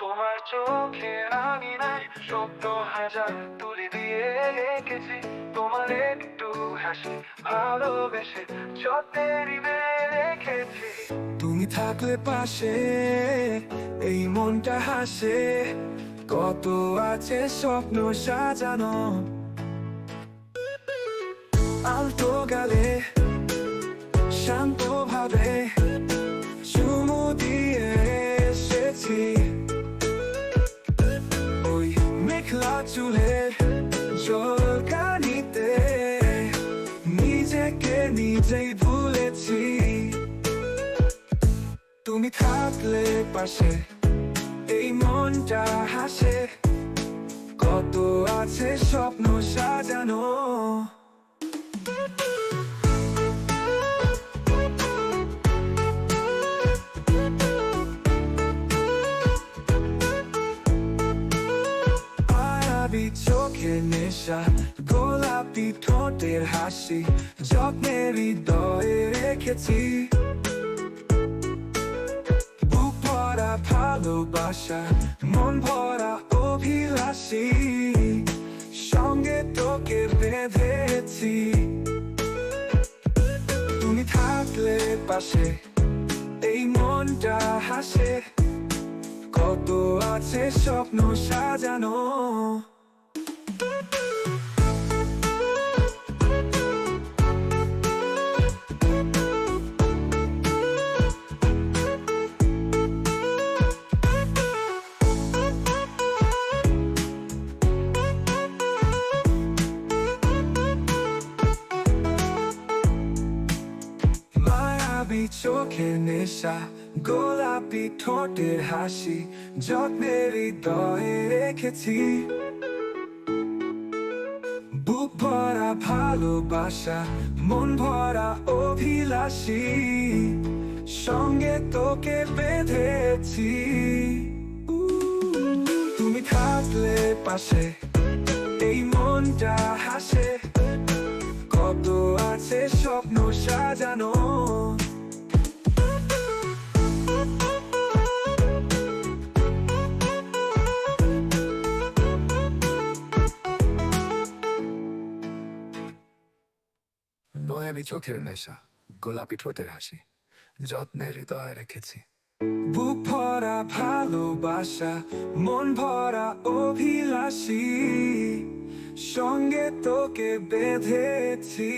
তোমার চোখে আমি নাই স্বপ্ন হাজার তুলি দিয়ে রেখেছি, তোমার একটু হাসি ভালোবেসে যত্নে নিবে রেখেছি। তুমি থাকলে পাশে এই মনটা হাসে, কত আছে স্বপ্ন সাজানো। আলতো গালে শান্ত ভাবে চুমু দিয়ে এসেছি, ওই মেঘলা চুলের জলকানিতে নিজেকে নিজেই ভুলেছি। তুমি থাকলে পাশে এই মনটা হাসে, কত আছে স্বপ্ন সাজানো। চোখের নেশা, গোলাপি ঠোঁটের হাসি যত্নে হৃদয়ে রেখেছি, বুক ভরা ভালোবাসা মন ভরা অভিলাষী, সঙ্গে তোকে বেঁধেছি। তুমি থাকলে পাশে এই মনটা হাসে, কত আছে স্বপ্ন সাজানো। মায়াবী চোখের নেশা, গোলাপি ঠোঁটের হাসি যত্নে হৃদয়ে রেখেছি, বুক ভরা ভালোবাসা মন ভরা অভিলাষী, সঙ্গে তোকে বেঁধেছি। তুমি থাকলে পাশে এই মনটা হাসে, কত আছে স্বপ্ন সাজানো। মায়াবী চোখের নেশা, গোলাপি ঠোঁটের হাসি যত্নে হৃদয়ে রেখেছি, বুক ভরা ভালোবাসা মন ভরা অভিলাষী, সঙ্গে তোকে বেঁধেছি।